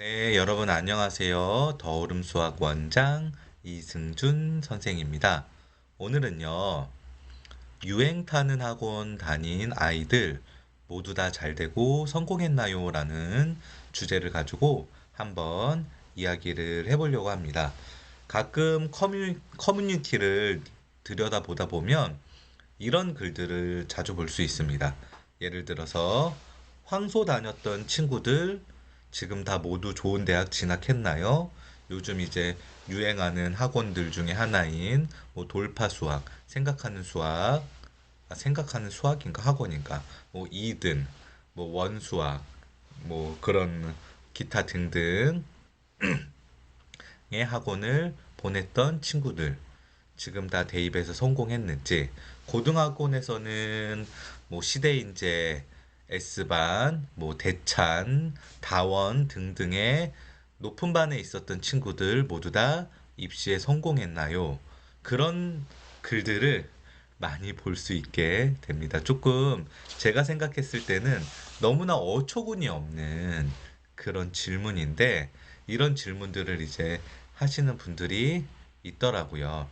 네, 여러분 안녕하세요. 더오름 수학 원장 이승준 선생입니다. 오늘은요, 유행 타는 학원 다닌 아이들 모두 다 잘 되고 성공했나요? 라는 주제를 가지고 한번 이야기를 해보려고 합니다. 가끔 커뮤니티를 들여다보다 보면 이런 글들을 자주 볼 수 있습니다. 예를 들어서 황소 다녔던 친구들 지금 다 모두 좋은 대학 진학했나요? 요즘 이제 유행하는 학원들 중에 하나인 뭐 돌파 수학, 생각하는 수학인가 학원인가, 뭐 이든, 뭐 원수학, 뭐 그런 기타 등등의 학원을 보냈던 친구들 지금 다 대입해서 성공했는지, 고등학원에서는 뭐 시대인재, S반, 뭐 대찬, 다원 등등의 높은 반에 있었던 친구들 모두 다 입시에 성공했나요? 그런 글들을 많이 볼 수 있게 됩니다. 조금 제가 생각했을 때는 너무나 어처구니 없는 그런 질문인데, 이런 질문들을 이제 하시는 분들이 있더라고요.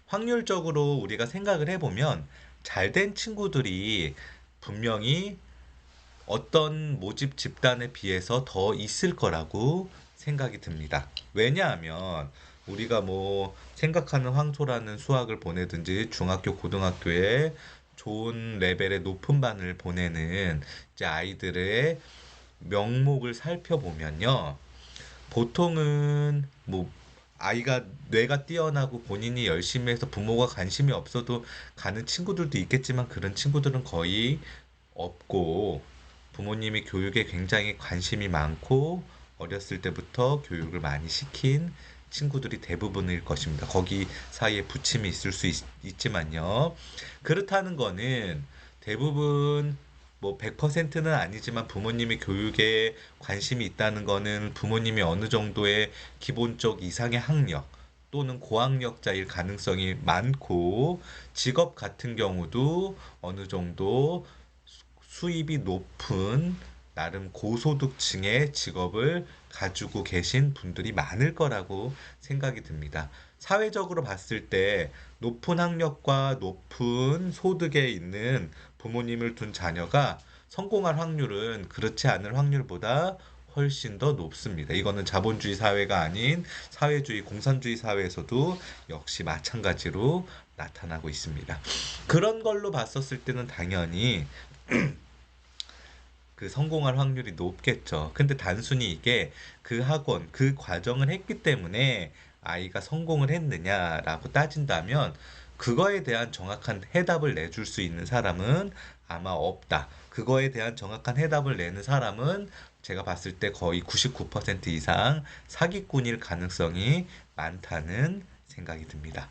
확률적으로 우리가 생각을 해보면 잘된 친구들이 분명히 어떤 모집 집단에 비해서 더 있을 거라고 생각이 듭니다. 왜냐하면 우리가 뭐 생각하는 황소라는 수학을 보내든지 중학교, 고등학교에 좋은 레벨의 높은 반을 보내는 이제 아이들의 명목을 살펴보면요. 보통은 뭐 아이가 뇌가 뛰어나고 본인이 열심히 해서 부모가 관심이 없어도 가는 친구들도 있겠지만 그런 친구들은 거의 없고, 부모님이 교육에 굉장히 관심이 많고 어렸을 때부터 교육을 많이 시킨 친구들이 대부분일 것입니다. 거기 사이에 부침이 있을 수 있지만요. 그렇다는 거는 대부분 뭐 100%는 아니지만 부모님이 교육에 관심이 있다는 거는 부모님이 어느 정도의 기본적 이상의 학력 또는 고학력자일 가능성이 많고, 직업 같은 경우도 어느 정도 수입이 높은 나름 고소득층의 직업을 가지고 계신 분들이 많을 거라고 생각이 듭니다. 사회적으로 봤을 때 높은 학력과 높은 소득에 있는 부모님을 둔 자녀가 성공할 확률은 그렇지 않을 확률보다 훨씬 더 높습니다. 이거는 자본주의 사회가 아닌 사회주의, 공산주의 사회에서도 역시 마찬가지로 나타나고 있습니다. 그런 걸로 봤었을 때는 당연히 그 성공할 확률이 높겠죠. 근데 단순히 이게 그 학원, 그 과정을 했기 때문에 아이가 성공을 했느냐라고 따진다면 그거에 대한 정확한 해답을 내줄 수 있는 사람은 아마 없다. 그거에 대한 정확한 해답을 내는 사람은 제가 봤을 때 거의 99% 이상 사기꾼일 가능성이 많다는 생각이 듭니다.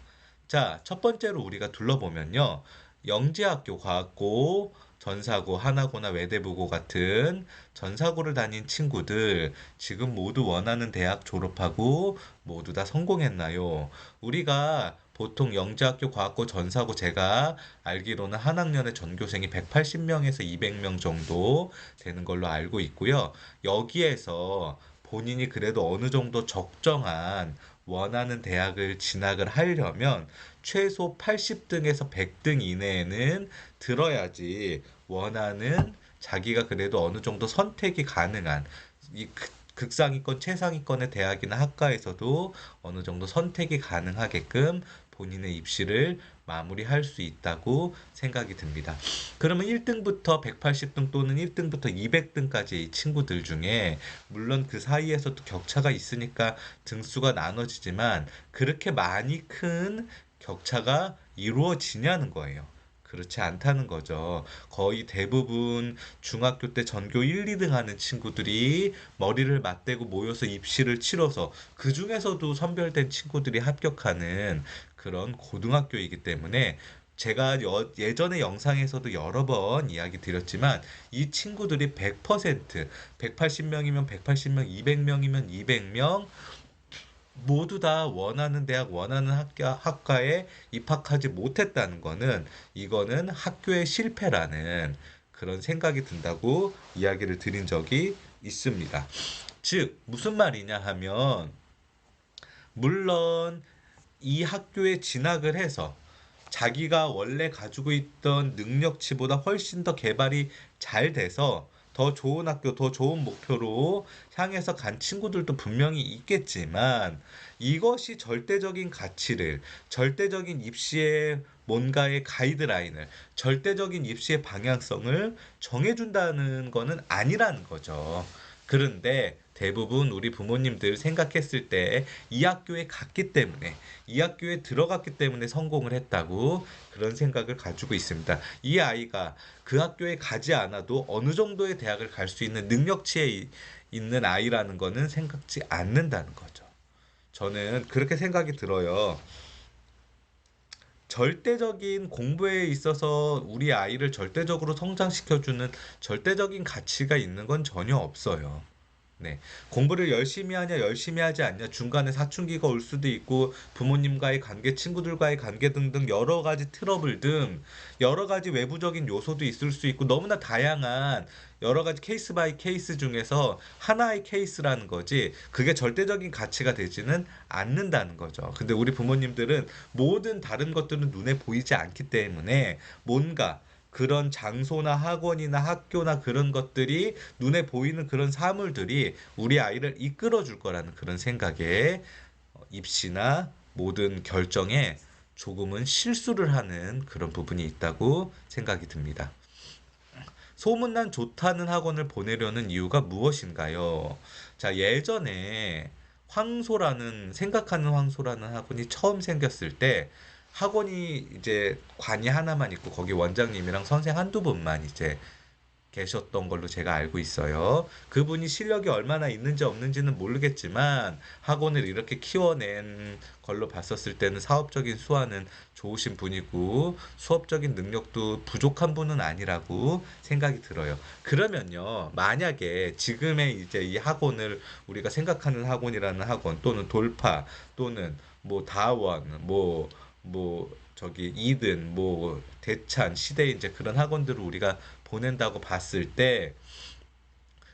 자, 첫 번째로 우리가 둘러보면요. 영재학교 과학고, 전사고, 하나고나 외대부고 같은 전사고를 다닌 친구들 지금 모두 원하는 대학 졸업하고 모두 다 성공했나요? 우리가 보통 영재학교 과학고 전사고, 제가 알기로는 한 학년에 전교생이 180명에서 200명 정도 되는 걸로 알고 있고요. 여기에서 본인이 그래도 어느 정도 적정한 원하는 대학을 진학을 하려면 최소 80등에서 100등 이내에는 들어야지 원하는, 자기가 그래도 어느 정도 선택이 가능한 이 극상위권, 최상위권의 대학이나 학과에서도 어느 정도 선택이 가능하게끔 본인의 입시를 마무리할 수 있다고 생각이 듭니다. 그러면 1등부터 180등 또는 1등부터 200등까지 친구들 중에 물론 그 사이에서도 격차가 있으니까 등수가 나눠지지만 그렇게 많이 큰 격차가 이루어지냐는 거예요. 그렇지 않다는 거죠. 거의 대부분 중학교 때 전교 1, 2등 하는 친구들이 머리를 맞대고 모여서 입시를 치러서 그 중에서도 선별된 친구들이 합격하는 그런 고등학교이기 때문에, 제가 예전에 영상에서도 여러 번 이야기 드렸지만 이 친구들이 100%, 180명이면 180명, 200명이면 200명 모두 다 원하는 대학, 원하는 학과에 입학하지 못했다는 거는, 이거는 학교의 실패라는 그런 생각이 든다고 이야기를 드린 적이 있습니다. 즉 무슨 말이냐 하면, 물론 이 학교에 진학을 해서 자기가 원래 가지고 있던 능력치보다 훨씬 더 개발이 잘 돼서 더 좋은 학교, 더 좋은 목표로 향해서 간 친구들도 분명히 있겠지만, 이것이 절대적인 가치를, 절대적인 입시의 뭔가의 가이드라인을, 절대적인 입시의 방향성을 정해준다는 거는 아니라는 거죠. 그런데 대부분 우리 부모님들 생각했을 때 이 학교에 갔기 때문에, 이 학교에 들어갔기 때문에 성공을 했다고 그런 생각을 가지고 있습니다. 이 아이가 그 학교에 가지 않아도 어느 정도의 대학을 갈 수 있는 능력치에 있는 아이라는 거는 생각지 않는다는 거죠. 저는 그렇게 생각이 들어요. 절대적인 공부에 있어서 우리 아이를 절대적으로 성장시켜주는 절대적인 가치가 있는 건 전혀 없어요. 네. 공부를 열심히 하냐, 열심히 하지 않냐, 중간에 사춘기가 올 수도 있고, 부모님과의 관계, 친구들과의 관계 등등 여러 가지 트러블 등 여러 가지 외부적인 요소도 있을 수 있고, 너무나 다양한 여러 가지 케이스 바이 케이스 중에서 하나의 케이스라는 거지, 그게 절대적인 가치가 되지는 않는다는 거죠. 근데 우리 부모님들은 모든 다른 것들은 눈에 보이지 않기 때문에 뭔가 그런 장소나 학원이나 학교나 그런 것들이, 눈에 보이는 그런 사물들이 우리 아이를 이끌어 줄 거라는 그런 생각에 입시나 모든 결정에 조금은 실수를 하는 그런 부분이 있다고 생각이 듭니다. 소문난 좋다는 학원을 보내려는 이유가 무엇인가요? 자, 예전에 생각하는 황소라는 학원이 처음 생겼을 때, 학원이 이제 관이 하나만 있고 거기 원장님이랑 선생 한두 분만 이제 계셨던 걸로 제가 알고 있어요. 그분이 실력이 얼마나 있는지 없는지는 모르겠지만 학원을 이렇게 키워낸 걸로 봤었을 때는 사업적인 수완은 좋으신 분이고 수업적인 능력도 부족한 분은 아니라고 생각이 들어요. 그러면요, 만약에 지금의 이제 이 학원을 우리가 생각하는 학원이라는 학원, 또는 돌파, 또는 뭐 다원, 저기 이든, 뭐 대찬, 시대, 이제 그런 학원들을 우리가 보낸다고 봤을 때,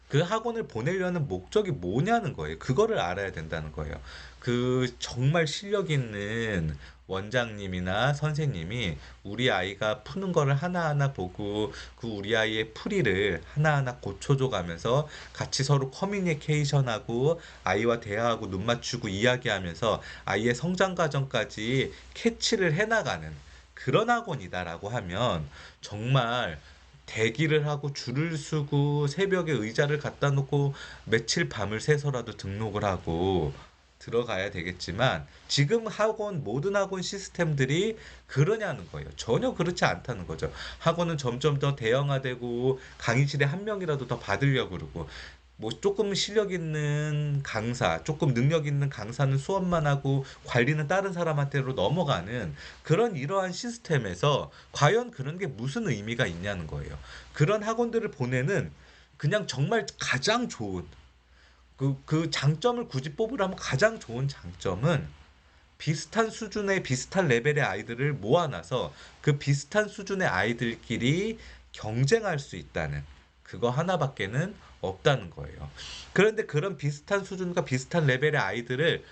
그 학원을 보내려는 목적이 뭐냐는 거예요. 그거를 알아야 된다는 거예요. 그 정말 실력 있는 원장님이나 선생님이 우리 아이가 푸는 거를 하나하나 보고 그 우리 아이의 풀이를 하나하나 고쳐줘 가면서 같이 서로 커뮤니케이션하고 아이와 대화하고 눈 맞추고 이야기하면서 아이의 성장 과정까지 캐치를 해나가는 그런 학원이다라고 하면, 정말 대기를 하고 줄을 서고 새벽에 의자를 갖다 놓고 며칠 밤을 새서라도 등록을 하고 들어가야 되겠지만, 지금 학원, 모든 학원 시스템들이 그러냐는 거예요. 전혀 그렇지 않다는 거죠. 학원은 점점 더 대형화되고 강의실에 한 명이라도 더 받으려고 그러고, 뭐 조금 실력 있는 강사, 조금 능력 있는 강사는 수업만 하고 관리는 다른 사람한테로 넘어가는 그런 이러한 시스템에서 과연 그런 게 무슨 의미가 있냐는 거예요. 그런 학원들을 보내는, 그냥 정말 가장 좋은, 그 장점을 굳이 뽑으라면 가장 좋은 장점은 비슷한 수준의, 비슷한 레벨의 아이들을 모아놔서 그 비슷한 수준의 아이들끼리 경쟁할 수 있다는, 그거 하나밖에는 없다는 거예요. 그런데 그런 비슷한 수준과 비슷한 레벨의 아이들을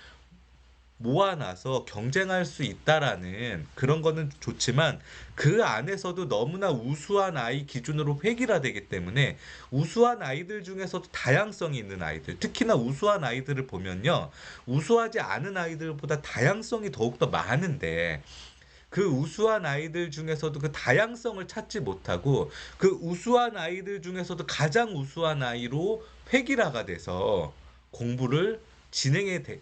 모아놔서 경쟁할 수 있다라는 그런 거는 좋지만, 그 안에서도 너무나 우수한 아이 기준으로 획일화되기 때문에, 우수한 아이들 중에서도 다양성이 있는 아이들, 특히나 우수한 아이들을 보면요, 우수하지 않은 아이들보다 다양성이 더욱더 많은데, 그 우수한 아이들 중에서도 그 다양성을 찾지 못하고 그 우수한 아이들 중에서도 가장 우수한 아이로 획일화가 돼서 공부를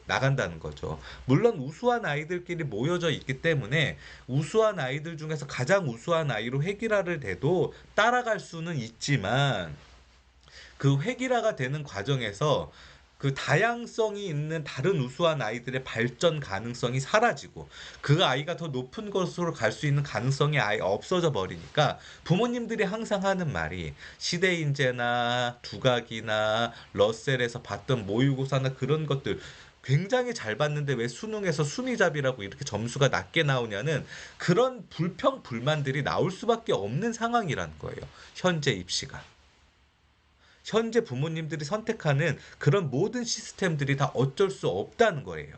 나간다는 거죠. 물론 우수한 아이들끼리 모여져 있기 때문에 우수한 아이들 중에서 가장 우수한 아이로 획일화를 돼도 따라갈 수는 있지만, 그 획일화가 되는 과정에서 그 다양성이 있는 다른 우수한 아이들의 발전 가능성이 사라지고 그 아이가 더 높은 곳으로 갈 수 있는 가능성이 아예 없어져 버리니까, 부모님들이 항상 하는 말이, 시대인재나 두각이나 러셀에서 봤던 모의고사나 그런 것들 굉장히 잘 봤는데 왜 수능에서 순위잡이라고 이렇게 점수가 낮게 나오냐는 그런 불평 불만들이 나올 수밖에 없는 상황이라는 거예요. 현재 입시가. 현재 부모님들이 선택하는 그런 모든 시스템들이 다 어쩔 수 없다는 거예요.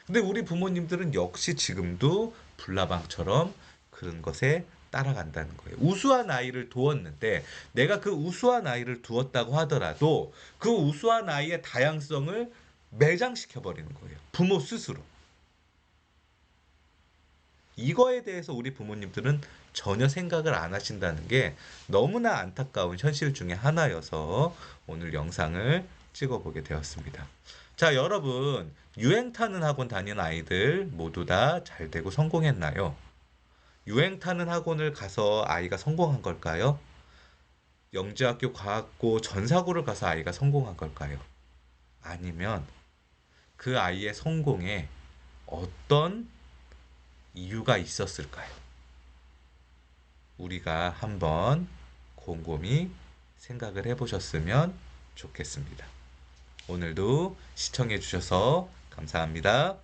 근데 우리 부모님들은 역시 지금도 불나방처럼 그런 것에 따라간다는 거예요. 우수한 아이를 두었는데 내가 그 우수한 아이를 두었다고 하더라도 그 우수한 아이의 다양성을 매장시켜 버리는 거예요. 부모 스스로. 이거에 대해서 우리 부모님들은 전혀 생각을 안 하신다는 게 너무나 안타까운 현실 중에 하나여서 오늘 영상을 찍어보게 되었습니다. 자, 여러분, 유행 타는 학원 다니는 아이들 모두 다 잘 되고 성공했나요? 유행 타는 학원을 가서 아이가 성공한 걸까요? 영재학교 과학고 전사고를 가서 아이가 성공한 걸까요? 아니면 그 아이의 성공에 어떤 이유가 있었을까요? 우리가 한번 곰곰이 생각을 해보셨으면 좋겠습니다. 오늘도 시청해 주셔서 감사합니다.